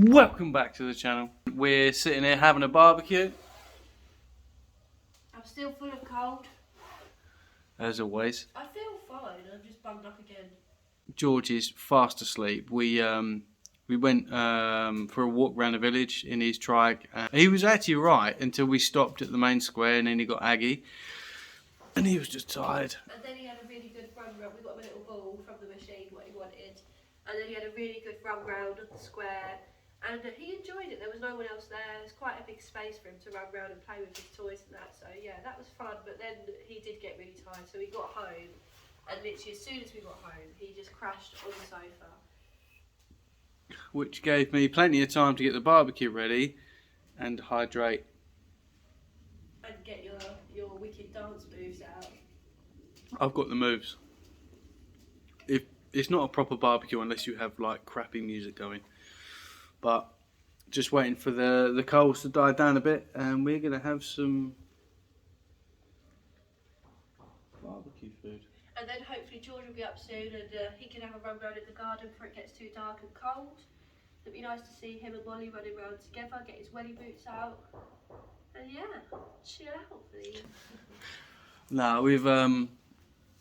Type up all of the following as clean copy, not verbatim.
Welcome back to the channel. We're sitting here having a barbecue. I'm still full of cold. As always. I feel fine, I'm just bummed up again. George is fast asleep. We went for a walk around the village in his trike. He was actually right until we stopped at the main square, and then he got aggy. And he was just tired. And then he had a really good run round. We got him a little ball from the machine, what he wanted. And then he had a really good run round of the square. And he enjoyed it. There was no one else there. There's quite a big space for him to run around and play with his toys and that. So yeah, that was fun. But then he did get really tired. So we got home. And literally as soon as we got home, he just crashed on the sofa. Which gave me plenty of time to get the barbecue ready and hydrate. And get your wicked dance moves out. I've got the moves. It's not a proper barbecue unless you have like crappy music going. But just waiting for the coals to die down a bit, and we're going to have some barbecue food. And then hopefully George will be up soon, and he can have a run round in the garden before it gets too dark and cold. It'd be nice to see him and Molly running around together, get his welly boots out, and yeah, chill out for the evening. No,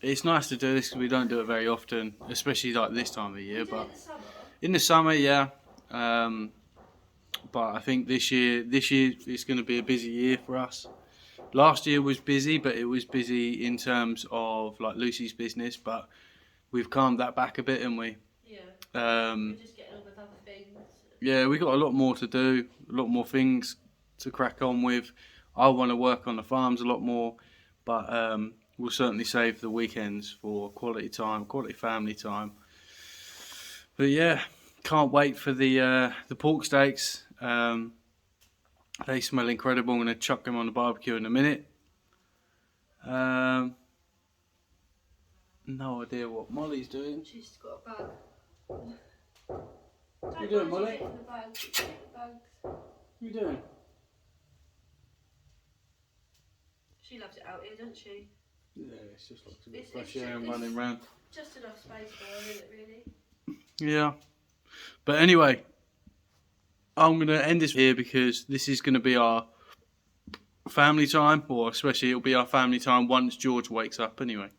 it's nice to do this because we don't do it very often, especially like this time of year. But in the summer, yeah. But I think this year it's going to be a busy year for us. Last year was busy, but it was busy in terms of like Lucy's business. But we've calmed that back a bit, haven't we? Yeah. We're just getting on with other things. Yeah, we got a lot more to do, a lot more things to crack on with. I want to work on the farms a lot more, but we'll certainly save the weekends for quality time, quality family time. But yeah, can't wait for the pork steaks. They smell incredible. I'm going to chuck them on the barbecue in a minute. No idea what Molly's doing. She's got a bug. What are you doing, Molly? The bugs. What are you doing? She loves it out here, doesn't she? Yeah, it's just like a bit of fresh air and running around. Just enough space for her, isn't it, really? Yeah. But anyway, I'm going to end this here because this is going to be our family time, or especially it'll be our family time once George wakes up anyway.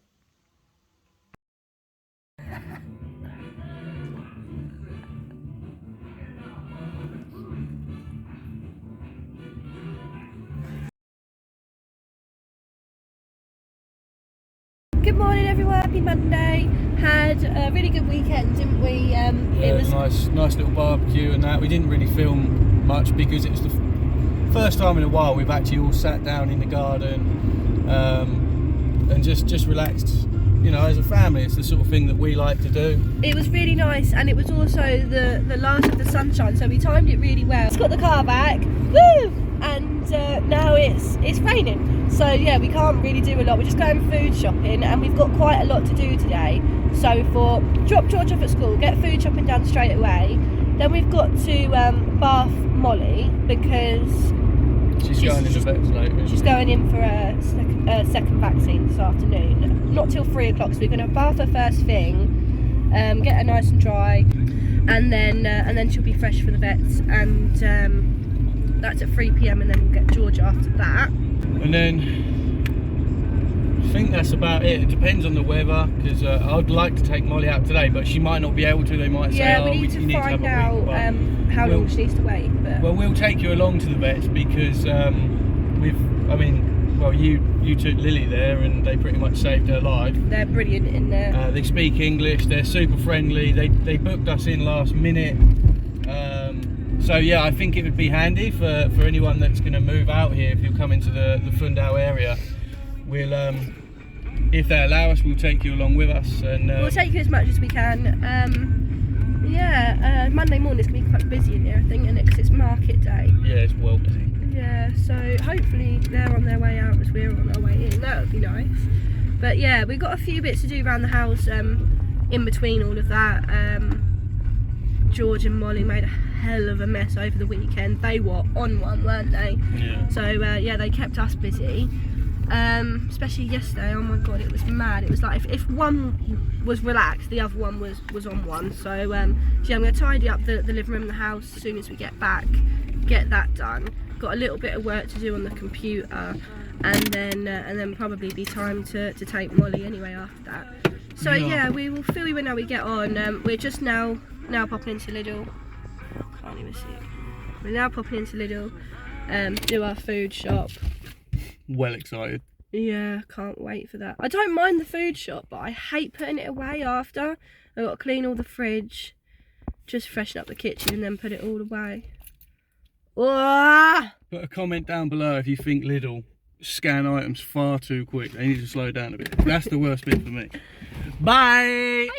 Good morning everyone, happy Monday. Had a really good weekend, didn't we? It was nice little barbecue and that. We didn't really film much because it was the first time in a while we've actually all sat down in the garden and just relaxed. You know, as a family, it's the sort of thing that we like to do. It was really nice, and it was also the last of the sunshine, so we timed it really well. Just got the car back, woo! And now it's raining, so yeah, we can't really do a lot. We're just going food shopping, and we've got quite a lot to do today. So for drop George off at school, get food shopping done straight away. Then we've got to bath Molly because she's going in the vets later. She's going in for a second vaccine this afternoon. Not till 3 o'clock, so we're going to bath her first thing, get her nice and dry, and then she'll be fresh for the vets. And that's at 3 PM, and then we'll get George after that. And then I think that's about it. It depends on the weather, because I'd like to take Molly out today, but she might not be able to. They might say, yeah, we need to find out how long she needs to wait. But well, we'll take you along to the vets because you took Lily there and they pretty much saved her life. They're brilliant in there. They speak English, they're super friendly. They booked us in last minute. So yeah, I think it would be handy for anyone that's going to move out here. If you come into the Fundau area, we'll if they allow us, we'll take you along with us, and we'll take you as much as we can. Monday morning is going to be quite busy in here, I think, isn't it? Because it's market day. Yeah, it's well busy. Yeah, so hopefully they're on their way out as we're on our way in. That would be nice. But yeah, we've got a few bits to do around the house in between all of that. George and Molly made a hell of a mess over the weekend. They were on one, weren't they? Yeah. So yeah, they kept us busy. especially yesterday. Oh my god, it was mad. It was like if one was relaxed, the other one was on one. So yeah, I'm going to tidy up the living room and the house as soon as we get back, get that done. Got a little bit of work to do on the computer, and then probably be time to take Molly anyway after that. So yeah, we will fill you in how we get on. We're just now popping into Lidl. Can't even see it. We're now popping into Lidl, do our food shop. Well excited. Yeah, can't wait for that. I don't mind the food shop, but I hate putting it away after. I've got to clean all the fridge, just freshen up the kitchen and then put it all away. Oh! Put a comment down below if you think Lidl scan items far too quick. They need to slow down a bit. That's the worst bit for me. Bye! Bye.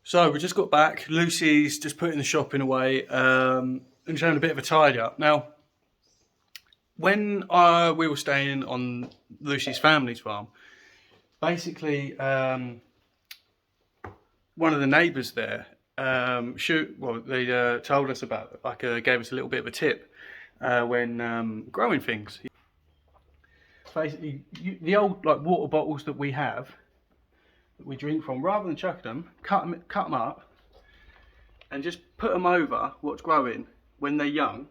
So we just got back. Lucy's just putting the shopping away and just having a bit of a tidy up. Now, when we were staying on Lucy's family's farm, basically one of the neighbours there, they told us about it, gave us a little bit of a tip when growing things. Basically, the old water bottles that we have, that we drink from, rather than chuck them, cut them up and just put them over what's growing when they're young,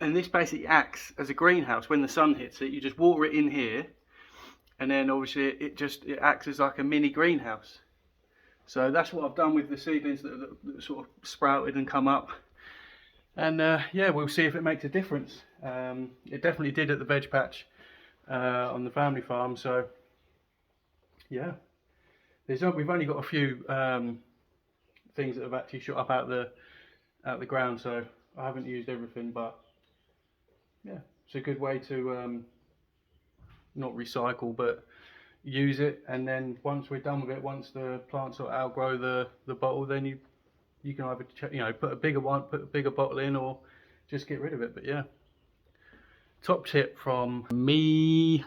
and this basically acts as a greenhouse. When the sun hits it, you just water it in here, and then obviously it acts as like a mini greenhouse. So that's what I've done with the seedlings that sort of sprouted and come up, and yeah, we'll see if it makes a difference. It definitely did at the veg patch on the family farm. So yeah, we've only got a few things that have actually shot up out the ground, so I haven't used everything, but yeah, it's a good way to not recycle but use it. And then once we're done with it, once the plants sort of outgrow the bottle, then you can either put a bigger bottle in, or just get rid of it. But yeah, top tip from me.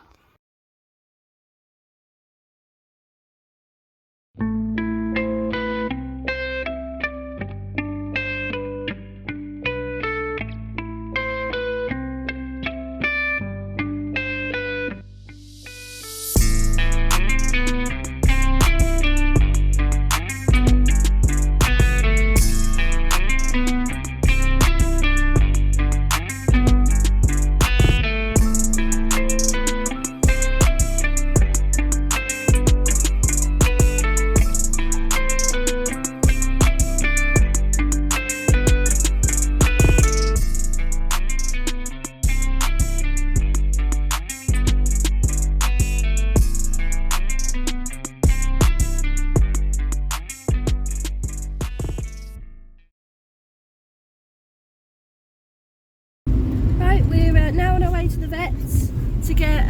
Now on our way to the vets to get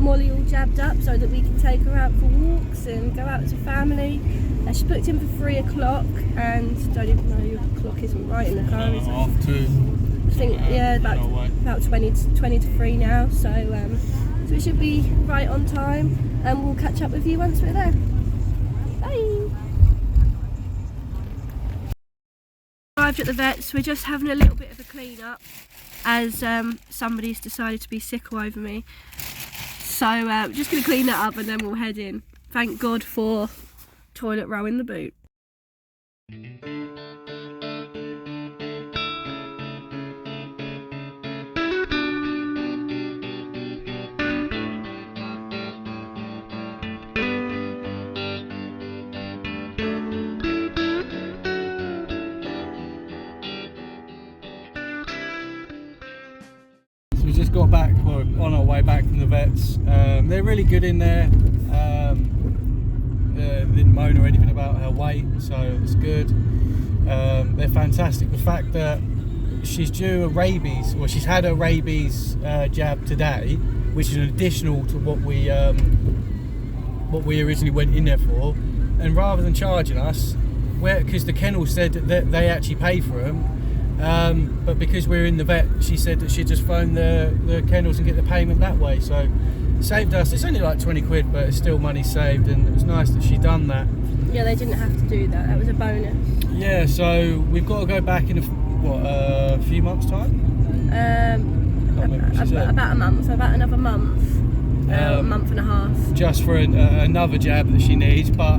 Molly all jabbed up so that we can take her out for walks and go out as a family. She's booked in for 3 o'clock, and don't even know your clock isn't right in the car, is it? Half 2. I think, yeah, about 20 to 3 now, so we should be right on time, and we'll catch up with you once we're there. Bye! Arrived at the vets. We're just having a little bit of a clean up, as somebody's decided to be sickle over me, so we're just going to clean that up and then we'll head in. Thank God for toilet roll in the boot. way back from the vets. They're really good in there. Didn't moan or anything about her weight, so it's good. They're fantastic. The fact that she's due a rabies, well, she's had a rabies jab today, which is an additional to what we originally went in there for, and rather than charging us, because the kennel said that they actually pay for them, but because we're in the vet, she said that she'd just phone the kennels and get the payment that way. So it saved us. It's only like 20 quid, but it's still money saved, and it was nice that she done that. Yeah, they didn't have to do that. That was a bonus. Yeah, so we've got to go back in a few months' time. About a month, about another month. A month and a half. Just for another jab that she needs, but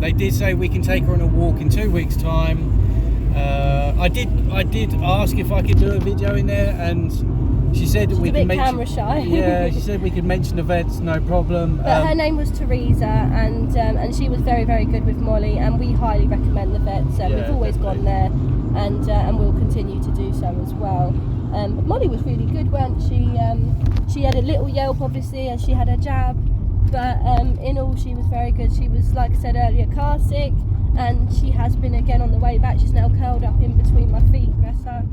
they did say we can take her on a walk in 2 weeks' time. I did ask if I could do a video in there, and she said that we can mention. Camera shy. Yeah, she said we could mention events, no problem. But her name was Teresa, and she was very, very good with Molly, and we highly recommend the vets. We've always gone there, and we'll continue to do so as well. But Molly was really good, weren't she? She had a little yelp, obviously, as she had her jab, but in all, she was very good. She was, like I said earlier, car sick, and she has been again on the way back. She's now curled up in between my feet, bless her,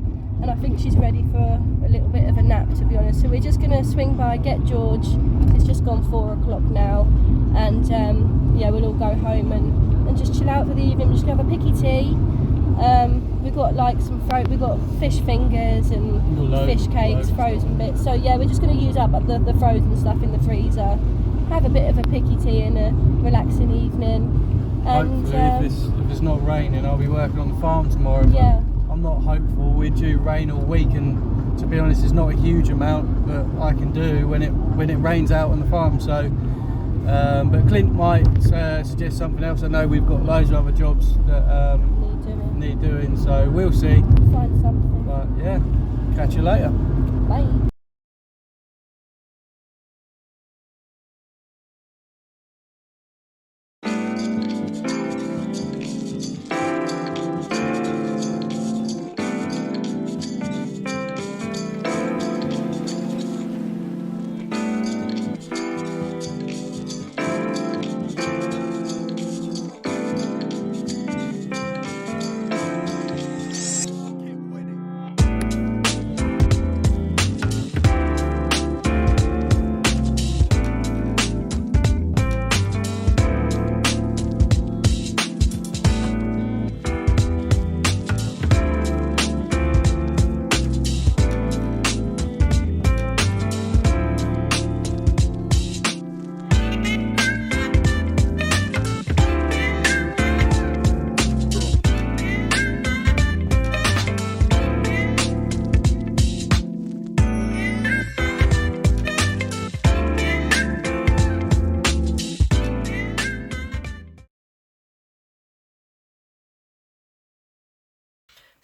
and I think she's ready for a little bit of a nap, to be honest. So we're just going to swing by, get George. It's just gone 4 o'clock now, and yeah, we'll all go home and just chill out for the evening. We're just going to have a picky tea. We've got like we've got fish fingers and fish cakes, frozen bits. So yeah, we're just going to use up the frozen stuff in the freezer. Have a bit of a picky tea and a relaxing evening. And hopefully, if it's not raining, I'll be working on the farm tomorrow. Yeah. I'm not hopeful. We're due rain all week, and to be honest, it's not a huge amount that I can do when it rains out on the farm. So, but Clint might suggest something else. I know we've got loads of other jobs that need doing, so we'll see. Find something. But yeah, catch you later. Bye.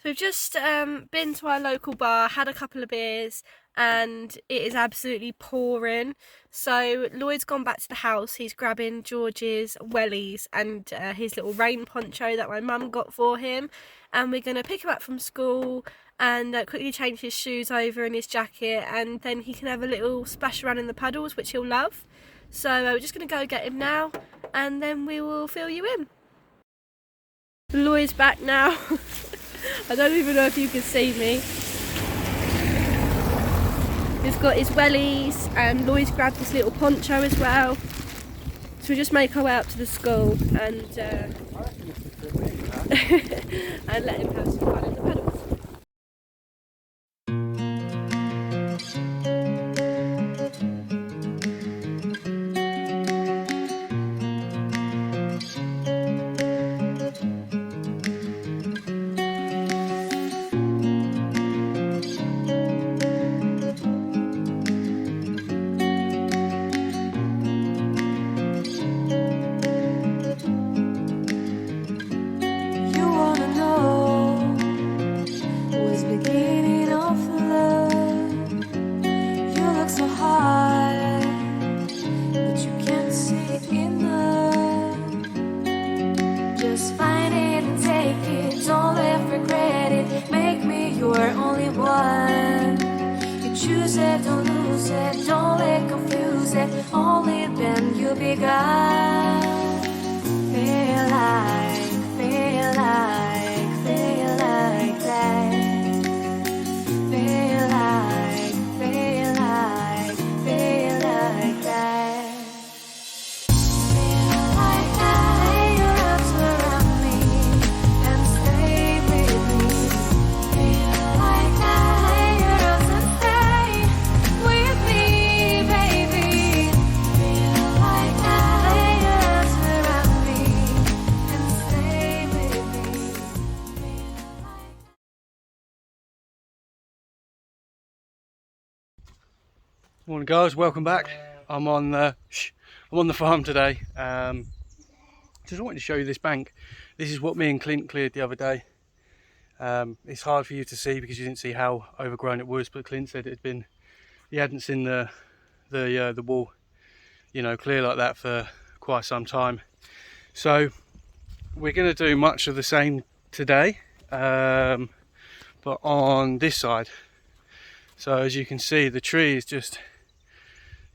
So we've just been to our local bar, had a couple of beers, and it is absolutely pouring. So Lloyd's gone back to the house. He's grabbing George's wellies and his little rain poncho that my mum got for him. And we're going to pick him up from school and quickly change his shoes over and his jacket, and then he can have a little splash around in the puddles, which he'll love. So we're just going to go get him now, and then we will fill you in. Lloyd's back now. I don't even know if you can see me. He's got his wellies, and Lloyd's grabbed his little poncho as well. So we just make our way up to the school and and let him have some fun in the pedals. Choose it, don't lose lose it, don't let confuse it. Only then you begun. Feel like that. Feel like that. Feel like that. Lay your arms around me and stay with me. Feel like that. Lay your arms and stay with me, baby. Feel like that. Lay your arms around me and stay with me. Morning guys, welcome back. I'm on the farm today. Just wanted to show you this bank. This is what me and Clint cleared the other day. It's hard for you to see because you didn't see how overgrown it was, but Clint said he hadn't seen the wall, you know, clear like that for quite some time. So we're going to do much of the same today, but on this side. So as you can see, the tree is just,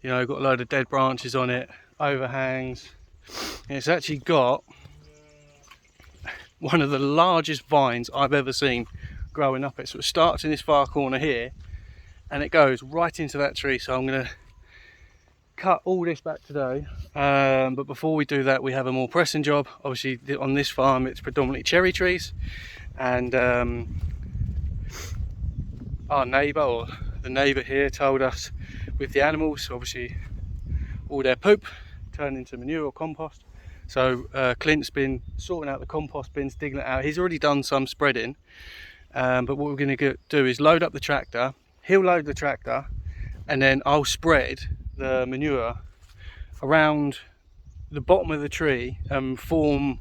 you know, got a load of dead branches on it, overhangs. And it's actually got one of the largest vines I've ever seen growing up it. So it starts in this far corner here and it goes right into that tree. So I'm going to cut all this back today, but before we do that, we have a more pressing job. Obviously on this farm it's predominantly cherry trees, and our neighbour, or the neighbour here, told us with the animals, obviously all their poop turned into manure or compost. So Clint's been sorting out the compost bins, digging it out. He's already done some spreading, but what we're going to do is load up the tractor. He'll load the tractor and then I'll spread the manure around the bottom of the tree and form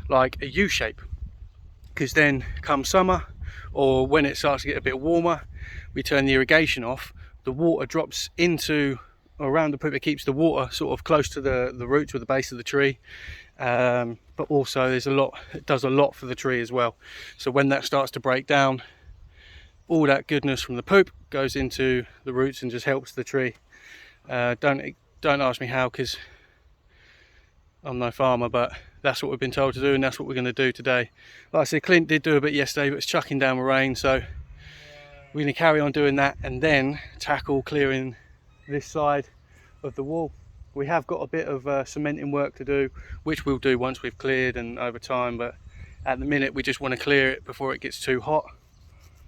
like a U shape, because then come summer or when it starts to get a bit warmer, we turn the irrigation off, the water drops into around the poop. It keeps the water sort of close to the roots or the base of the tree, but also it does a lot for the tree as well. So when that starts to break down, all that goodness from the poop goes into the roots and just helps the tree. Don't ask me how, because I'm no farmer, but that's what we've been told to do, and that's what we're going to do today. Like I said, Clint did do a bit yesterday, but it's chucking down with rain, so we're going to carry on doing that and then tackle clearing this side of the wall. We have got a bit of cementing work to do, which we'll do once we've cleared and over time, but at the minute we just want to clear it before it gets too hot,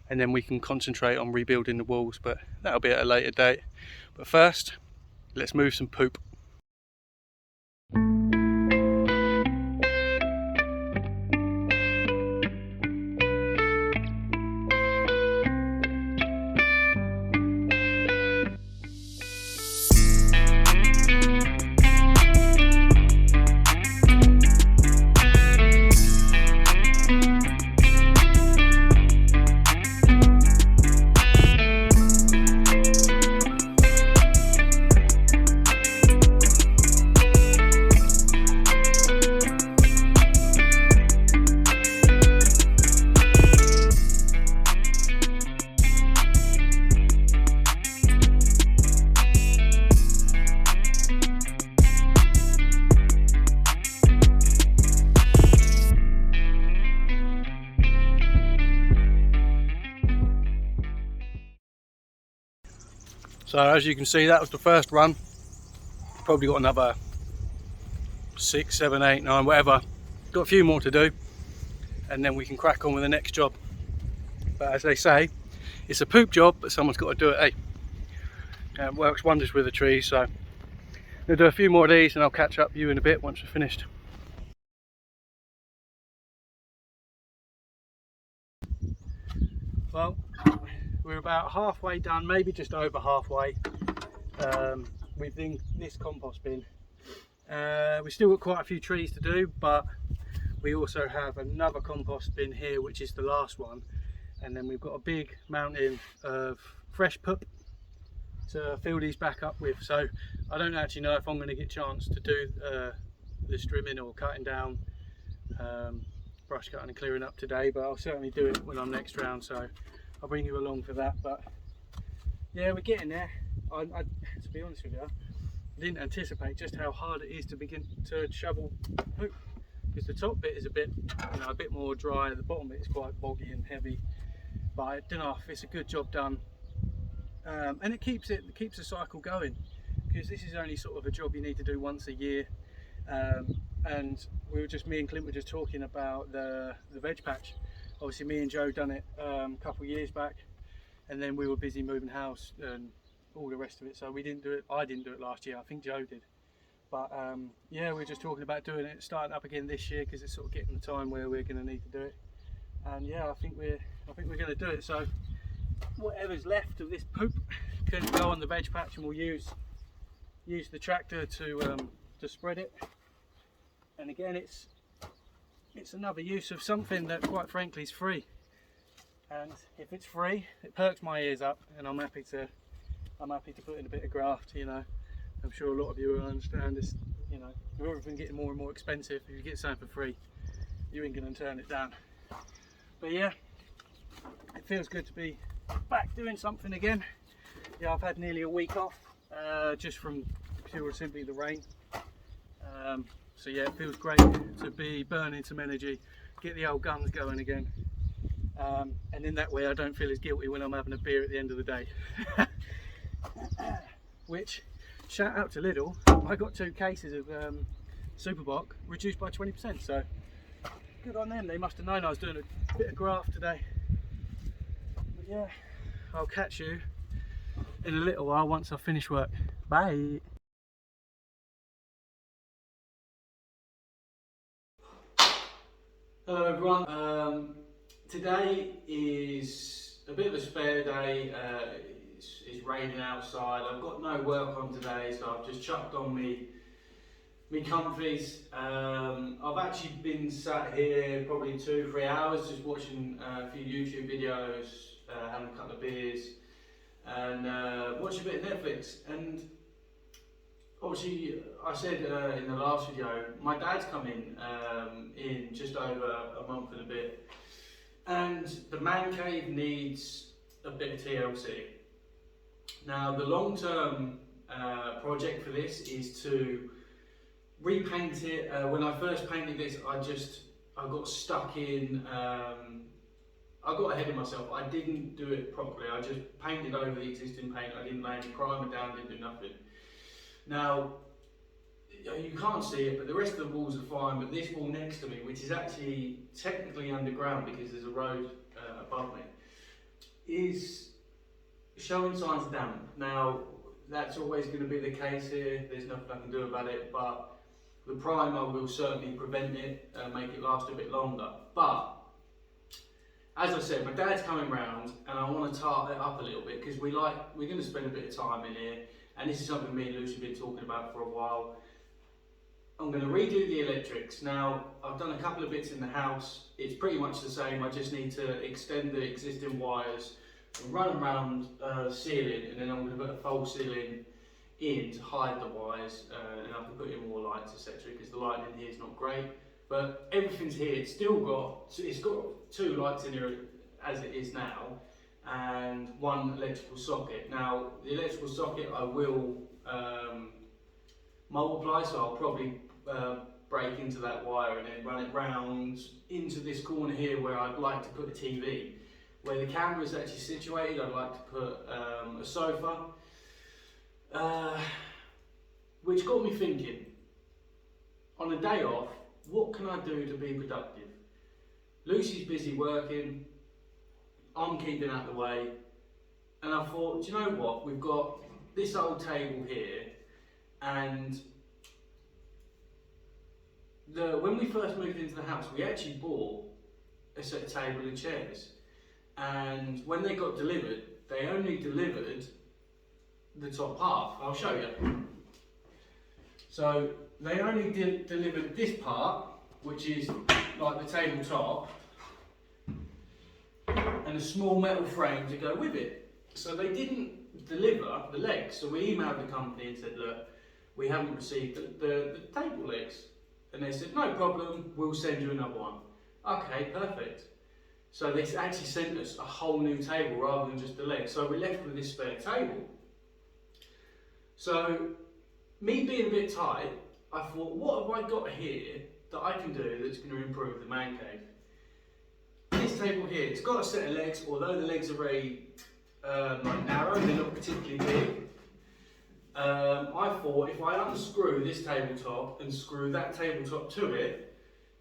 and then we can concentrate on rebuilding the walls, but that'll be at a later date. But first, let's move some poop. So as you can see, that was the first run. Probably got another 6, 7, 8, 9, whatever. Got a few more to do, and then we can crack on with the next job. But as they say, it's a poop job, but someone's got to do it, eh? It works wonders with the trees. So we'll do a few more of these and I'll catch up with you in a bit once we're finished. Well, we're about halfway done, maybe just over halfway, with this compost bin. We've still got quite a few trees to do, but we also have another compost bin here, which is the last one, and then we've got a big mountain of fresh poop to fill these back up with. So I don't actually know if I'm going to get a chance to do the trimming or cutting down, brush cutting and clearing up today, but I'll certainly do it when I'm next round, so I'll bring you along for that. But yeah, we're getting there. to be honest with you, I didn't anticipate just how hard it is to begin to shovel poop, because the top bit is a bit, a bit more dry. The bottom bit is quite boggy and heavy. But I don't know if it's a good job done, and it keeps the cycle going, because this is only sort of a job you need to do once a year. And me and Clint were just talking about the veg patch. Obviously, me and Joe done it a couple of years back, and then we were busy moving house and all the rest of it. So we didn't do it. I didn't do it last year. I think Joe did. But yeah, we were just talking about doing it, starting up again this year, because it's sort of getting the time where we're going to need to do it. And yeah, I think we're going to do it. So whatever's left of this poop can go on the veg patch, and we'll use the tractor to spread it. And again, it's another use of something that, quite frankly, is free. And if it's free, it perks my ears up, and I'm happy to put in a bit of graft. I'm sure a lot of you will understand this. With everything getting more and more expensive, if you get something for free, you ain't going to turn it down. But yeah, it feels good to be back doing something again. Yeah, I've had nearly a week off, just from pure and simply the rain. So yeah, it feels great to be burning some energy, get the old guns going again. And in that way, I don't feel as guilty when I'm having a beer at the end of the day. Which, shout out to Lidl, I got 2 cases of Superboc reduced by 20%. So good on them. They must have known I was doing a bit of graft today. But yeah, I'll catch you in a little while once I finish work. Bye. Hello everyone. Today is a bit of a spare day. It's raining outside. I've got no work on today, so I've just chucked on me comfies. I've actually been sat here probably 2-3 hours just watching a few YouTube videos, having a couple of beers, and watching a bit of Netflix. And obviously, I said in the last video, my dad's coming in just over a month and a bit, and the man cave needs a bit of TLC. Now, the long-term project for this is to repaint it. When I first painted this, I got stuck in. I got ahead of myself. I didn't do it properly. I just painted over the existing paint. I didn't lay any primer down. Didn't do nothing. Now, you can't see it, but the rest of the walls are fine. But this wall next to me, which is actually technically underground because there's a road above me, is showing signs of damp. Now, that's always going to be the case here. There's nothing I can do about it, but the primer will certainly prevent it and make it last a bit longer. But as I said, my dad's coming round, and I want to tart it up a little bit because we're going to spend a bit of time in here, and this is something me and Lucy have been talking about for a while. I'm going to redo the electrics. Now, I've done a couple of bits in the house. It's pretty much the same. I just need to extend the existing wires and run around the ceiling, and then I'm going to put a false ceiling in to hide the wires, and I can put in more lights, etc. because the lighting in here is not great. But everything's here. It's got 2 lights in here as it is now, and 1 electrical socket. Now, the electrical socket I will multiply, so I'll probably break into that wire and then run it round into this corner here where I'd like to put a TV. Where the camera is actually situated, I'd like to put a sofa, which got me thinking, on a day off, what can I do to be productive? Lucy's busy working, I'm keeping out of the way, and I thought, do you know what, we've got this old table here, and when we first moved into the house, we actually bought a set of table and chairs. And when they got delivered, they only delivered the top half. I'll show you. So they only delivered this part, which is like the tabletop, and a small metal frame to go with it. So they didn't deliver the legs. So we emailed the company and said, look, we haven't received the table legs. And they said, no problem, we'll send you another one. Okay, perfect. So they actually sent us a whole new table rather than just the legs. So we're left with this spare table. So, me being a bit tight, I thought, what have I got here that I can do that's going to improve the man cave? This table here, it's got a set of legs, although the legs are very like narrow, they're not particularly big. I thought if I unscrew this tabletop and screw that tabletop to it,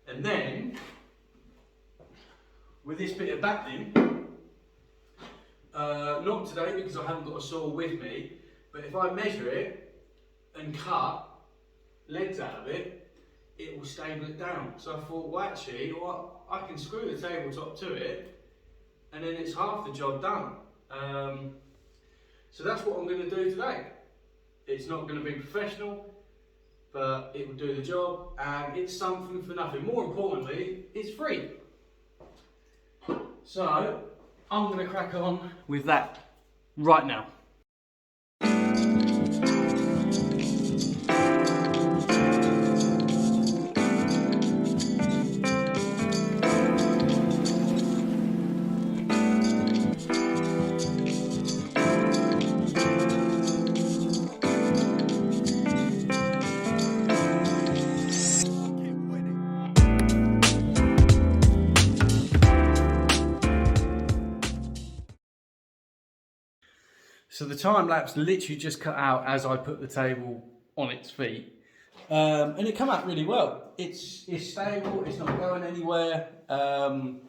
and then with this bit of battening, not today because I haven't got a saw with me, but if I measure it and cut legs out of it, it will stable it down. So I thought, well actually, I can screw the tabletop to it and then it's half the job done. So that's what I'm going to do today. It's not going to be professional, but it will do the job, and it's something for nothing. More importantly, it's free. So I'm going to crack on with that right now. So the time lapse literally just cut out as I put the table on its feet, and it came out really well. It's stable. It's not going anywhere. I'm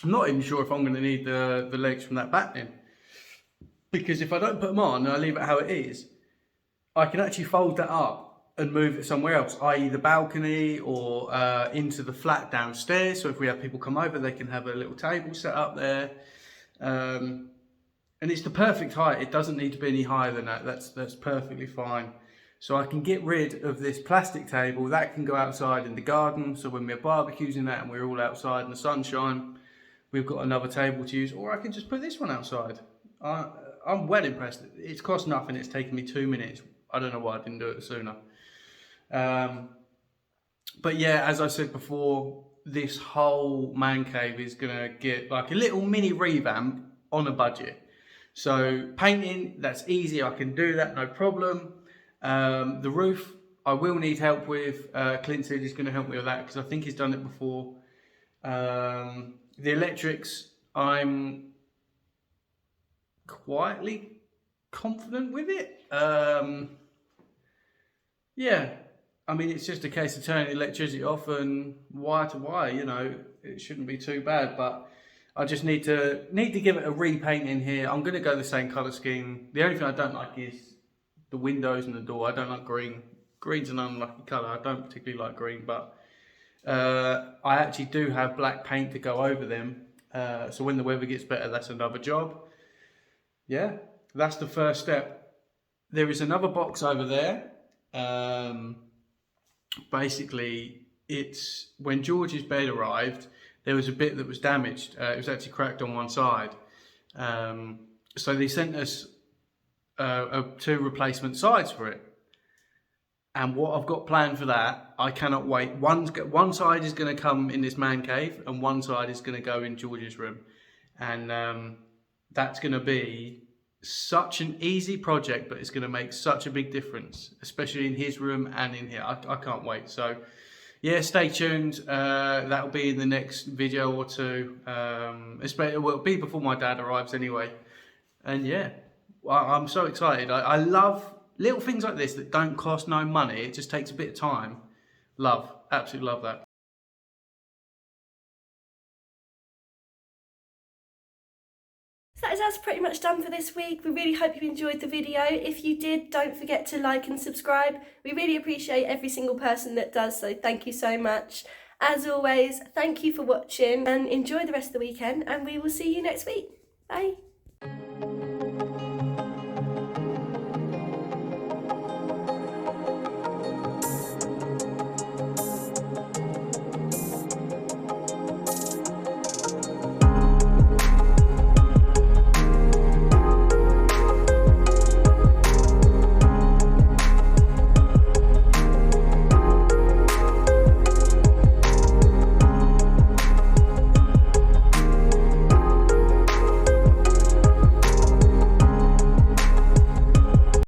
not even sure if I'm going to need the legs from that battening, because if I don't put them on and I leave it how it is, I can actually fold that up and move it somewhere else, i.e. the balcony or into the flat downstairs. So if we have people come over, they can have a little table set up there. And it's the perfect height. It doesn't need to be any higher than that. That's perfectly fine. So I can get rid of this plastic table. That can go outside in the garden. So when we're barbecuing that and we're all outside in the sunshine, we've got another table to use. Or I can just put this one outside. I'm well impressed. It's cost nothing. It's taken me 2 minutes. I don't know why I didn't do it sooner. But yeah, as I said before, this whole man cave is going to get like a little mini revamp on a budget. So painting, that's easy, I can do that, no problem. The roof, I will need help with. Clint said he's going to help me with that because I think he's done it before. The electrics, I'm quietly confident with it. Yeah, I mean, it's just a case of turning the electricity off and wire to wire, you know, it shouldn't be too bad, but I just need to give it a repaint in here. I'm going to go the same colour scheme. The only thing I don't like is the windows and the door. I don't like green. Green's an unlucky colour. I don't particularly like green, but I actually do have black paint to go over them. So when the weather gets better, that's another job. Yeah, that's the first step. There is another box over there. Basically, it's when George's bed arrived, there was a bit that was damaged. It was actually cracked on one side. So they sent us 2 replacement sides for it. And what I've got planned for that, I cannot wait. One side is going to come in this man cave and one side is going to go in George's room. And that's going to be such an easy project, but it's going to make such a big difference, especially in his room and in here. I can't wait. So yeah, stay tuned. That'll be in the next video or two. It'll be before my dad arrives anyway. And yeah, I'm so excited. I love little things like this that don't cost no money. It just takes a bit of time. Absolutely love that. So that is us pretty much done for this week. We really hope you enjoyed the video. If you did, don't forget to like and subscribe. We really appreciate every single person that does, so thank you so much. As always, thank you for watching and enjoy the rest of the weekend, and we will see you next week. Bye.